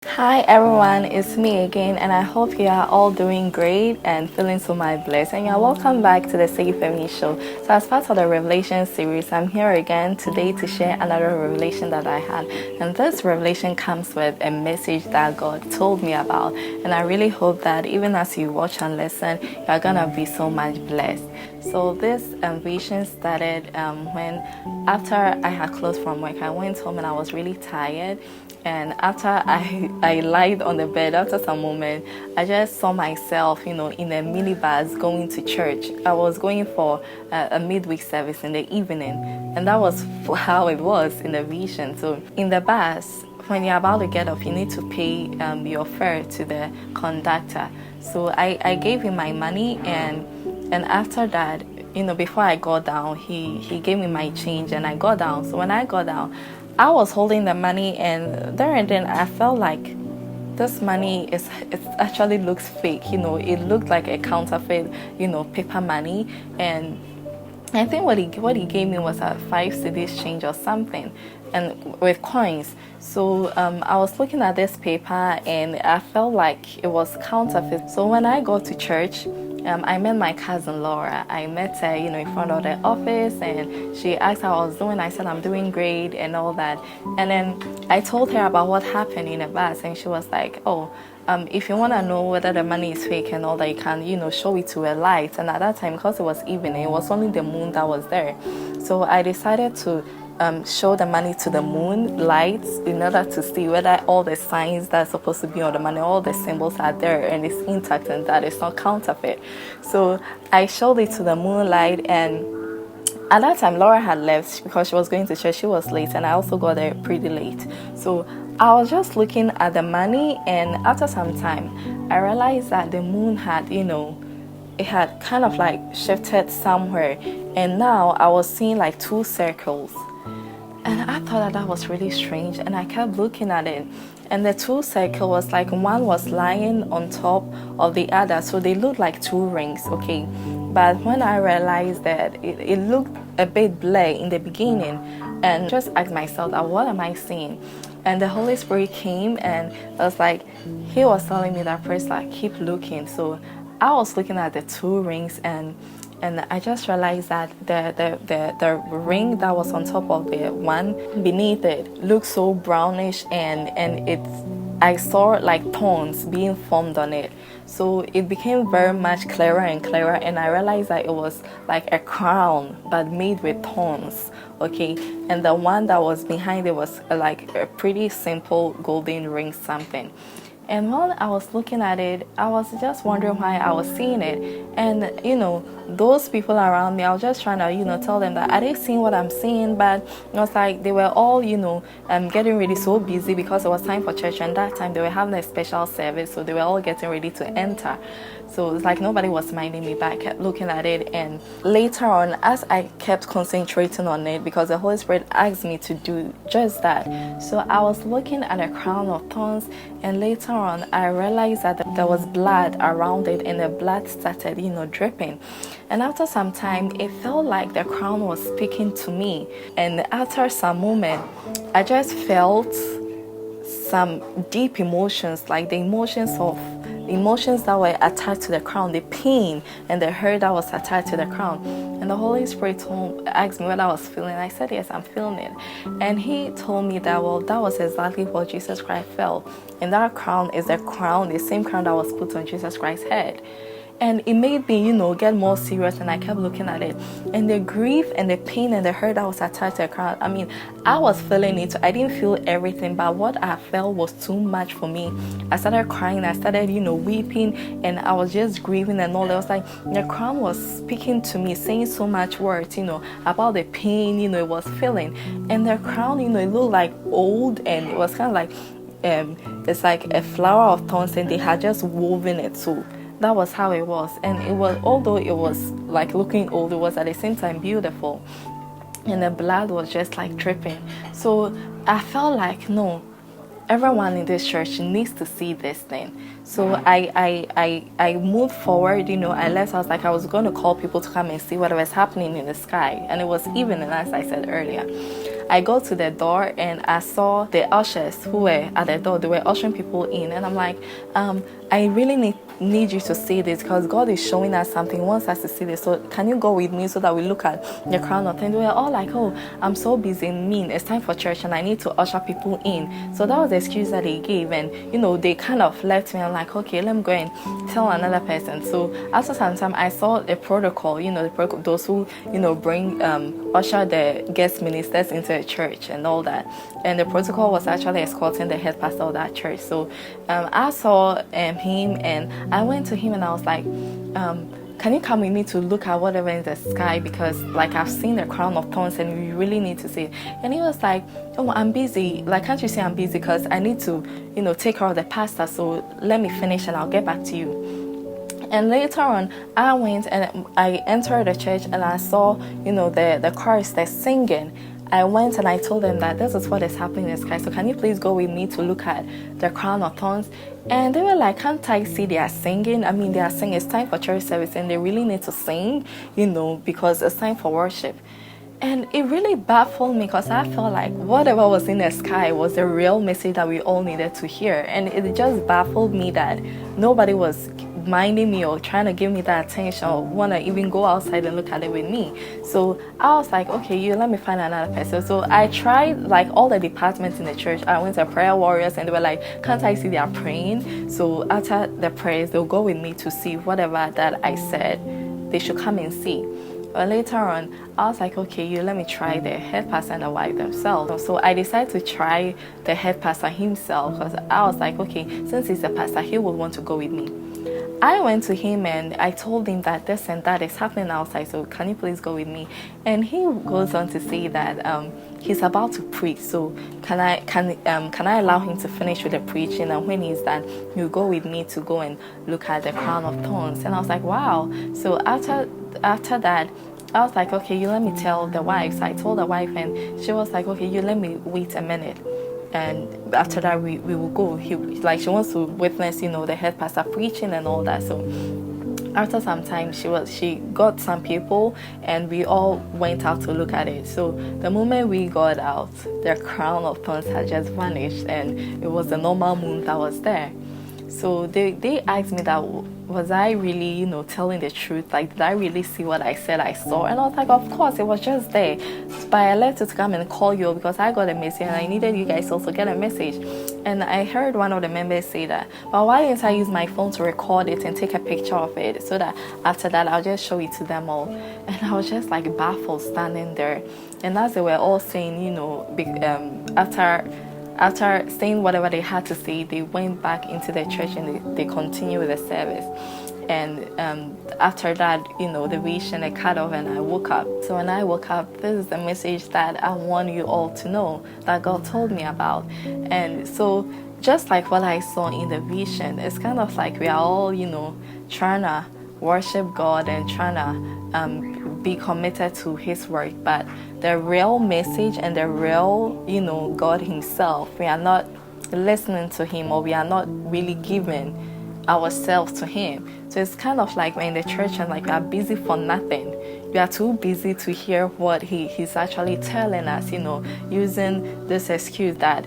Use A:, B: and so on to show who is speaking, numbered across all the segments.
A: Hi everyone, it's me again, and I hope you are all doing great and feeling so much blessed. And you're welcome back to the Say Femi Show. So, as part of the Revelation series, I'm here again today to share another revelation that I had. And this revelation comes with a message that God told me about. And I really hope that even as you watch and listen, you're gonna be so much blessed. So, this vision started when, after I had closed from work, I went home and I was really tired. And after I lied on the bed, after some moment, I just saw myself, in a minibus going to church. I was going for a midweek service in the evening, and that was how it was in the vision. So in the bus, when you're about to get off, you need to pay your fare to the conductor. So I gave him my money, and after that, before I got down, he gave me my change, and I got down. So when I got down, I was holding the money, and there and then I felt like this money it actually looks fake. It looked like a counterfeit, paper money. And I think what he gave me was a 5 cedis change or something, and with coins. So I was looking at this paper, and I felt like it was counterfeit. So when I got to church, I met my cousin Laura. I met her, in front of the office, and she asked how I was doing. I said I'm doing great and all that. And then I told her about what happened in the bus, and she was like, "Oh, if you want to know whether the money is fake and all that, you can, show it to a light." And at that time, because it was evening, it was only the moon that was there. So I decided to show the money to the moon lights in order to see whether all the signs that's supposed to be on the money, all the symbols are there and it's intact and that it's not counterfeit. So I showed it to the moonlight, and at that time Laura had left because she was going to church. She was late, and I also got there pretty late. So I was just looking at the money, and after some time I realized that the moon had, it had kind of like shifted somewhere, and now I was seeing like two circles. And I thought that was really strange, and I kept looking at it. And the two circles was like one was lying on top of the other, so they looked like two rings, okay? But when I realized that it looked a bit blurry in the beginning, and just asked myself, what am I seeing? And the Holy Spirit came, and it was like, he was telling me that, Priscilla, keep looking. So I was looking at the two rings, and I just realized that the ring that was on top of the one beneath it looked so brownish, and I saw like thorns being formed on it. So it became very much clearer and clearer, and I realized that it was like a crown but made with thorns, okay? And the one that was behind it was like a pretty simple golden ring something. And while I was looking at it, I was just wondering why I was seeing it. And, those people around me, I was just trying to, tell them that I didn't see what I'm seeing. But it was like they were all, getting ready, so busy because it was time for church. And that time they were having a special service. So they were all getting ready to enter. So it's like nobody was minding me, but I kept looking at it. And later on, as I kept concentrating on it, because the Holy Spirit asked me to do just that. So I was looking at a crown of thorns, and later on, I realized that there was blood around it, and the blood started, dripping. And after some time, it felt like the crown was speaking to me. And after some moment, I just felt some deep emotions, like the emotions that were attached to the crown, the pain and the hurt that was attached to the crown. And the Holy Spirit asked me what I was feeling. I said, yes, I'm feeling it. And he told me that, well, that was exactly what Jesus Christ felt. And that crown is the same crown that was put on Jesus Christ's head. And it made me, get more serious, and I kept looking at it. And the grief and the pain and the hurt that was attached to the crown, I was feeling it. I didn't feel everything, but what I felt was too much for me. I started crying, I started, weeping, and I was just grieving and all. It was like the crown was speaking to me, saying so much words, about the pain, it was feeling. And the crown, it looked like old, and it was kind of like, it's like a flower of thorns, and they had just woven it. So that was how it was. And it was, although it was like looking old, it was at the same time beautiful. And the blood was just like dripping. So I felt like, no, everyone in this church needs to see this thing. So I moved forward, I left. I was going to call people to come and see what was happening in the sky. And it was evening, as I said earlier. I go to the door and I saw the ushers who were at the door. They were ushering people in, and I'm like, I really need you to see this because God is showing us something. He wants us to see this. So can you go with me so that we look at the crown of thorns? They were all like, oh, I'm so busy. It's time for church and I need to usher people in. So that was the excuse that they gave, and they kind of left me. I'm like, okay, let me go and tell another person. So after some time, I saw the protocol. Those who bring usher the guest ministers into a church and all that. And the protocol was actually escorting the head pastor of that church. So I saw him, and I went to him and I was like, can you come with me to look at whatever in the sky, because like I've seen the crown of thorns and we really need to see it. And he was like, oh, I'm busy, like can't you see I'm busy because I need to take care of the pastor, so let me finish and I'll get back to you. And later on, I went and I entered the church and I saw the chorus, they're singing. I went and I told them that this is what is happening in the sky, so can you please go with me to look at the crown of thorns? And they were like, can't I see they are singing? I mean, they are singing. It's time for church service and they really need to sing, because it's time for worship. And it really baffled me because I felt like whatever was in the sky was the real message that we all needed to hear. And it just baffled me that nobody was minding me or trying to give me that attention or want to even go outside and look at it with me. So I was like, okay, let me find another person. So I tried like all the departments in the church. I went to prayer warriors and they were like, can't I see they are praying? So after the prayers, they'll go with me to see whatever that I said they should come and see. But later on, I was like, okay, let me try the head pastor and the wife themselves. So I decided to try the head pastor himself because I was like, okay, since he's a pastor, he will want to go with me. I went to him and I told him that this and that is happening outside, so can you please go with me? And he goes on to say that he's about to preach, so can I allow him to finish with the preaching, and when he's done, you go with me to go and look at the crown of thorns. And I was like, wow. So after that, I was like, okay, let me tell the wife. So I told the wife and she was like, okay, let me wait a minute. And after that, we will go. She wants to witness, the head pastor preaching and all that. So after some time, she got some people, and we all went out to look at it. So the moment we got out, the crown of thorns had just vanished, and it was the normal moon that was there. So they asked me that, was I really, telling the truth? Like, did I really see what I said I saw? And I was like, of course, it was just there. But I left it to come and call you because I got a message and I needed you guys also get a message. And I heard one of the members say that, but why didn't I use my phone to record it and take a picture of it so that after that I'll just show it to them all? And I was just like baffled standing there. And as they were all saying, after saying whatever they had to say, they went back into the church and they continued with the service. And after that, the vision, I cut off and I woke up. So when I woke up, this is the message that I want you all to know that God told me about. And so just like what I saw in the vision, it's kind of like we are all, trying to worship God and trying to be committed to His work. But the real message and the real, God Himself, we are not listening to Him, or we are not really giving ourselves to Him. So it's kind of like we're in the church and like we are busy for nothing. We are too busy to hear what He's actually telling us, using this excuse that,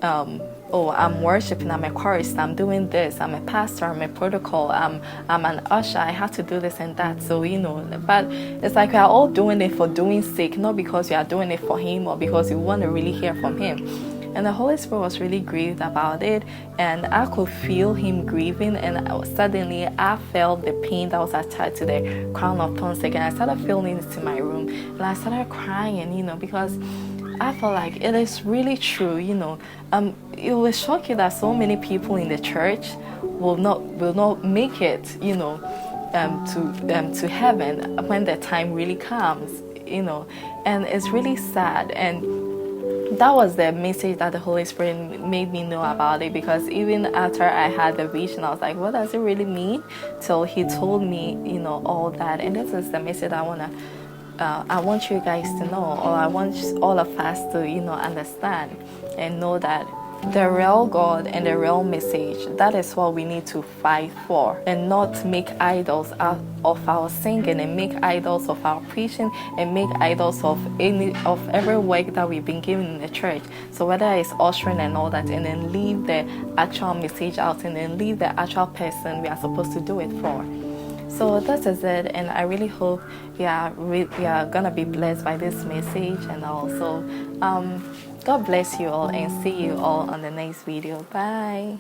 A: oh, I'm worshiping, I'm a chorist, I'm doing this, I'm a pastor, I'm a protocol, I'm an usher, I have to do this and that. So, but it's like we are all doing it for doing sake, not because we are doing it for Him or because we want to really hear from Him. And the Holy Spirit was really grieved about it, and I could feel Him grieving, and suddenly I felt the pain that was attached to the crown of thorns again. I started feeling it in my room, and I started crying, because I felt like it is really true, it will shock you that so many people in the church will not make it, to heaven when the time really comes, and it's really sad. And that was the message that the Holy Spirit made me know about it, because even after I had the vision, I was like, what does it really mean? Till He told me, all that. And this is the message I want you guys to know, or I want all of us to, understand and know that the real God and the real message. That is what we need to fight for, and not make idols out of our singing, and make idols of our preaching, and make idols of every work that we've been given in the church. So whether it's ushering and all that, and then leave the actual message out, and then leave the actual person we are supposed to do it for. So this is it, and I really hope we are gonna be blessed by this message. And also God bless you all, and see you all on the next video. Bye.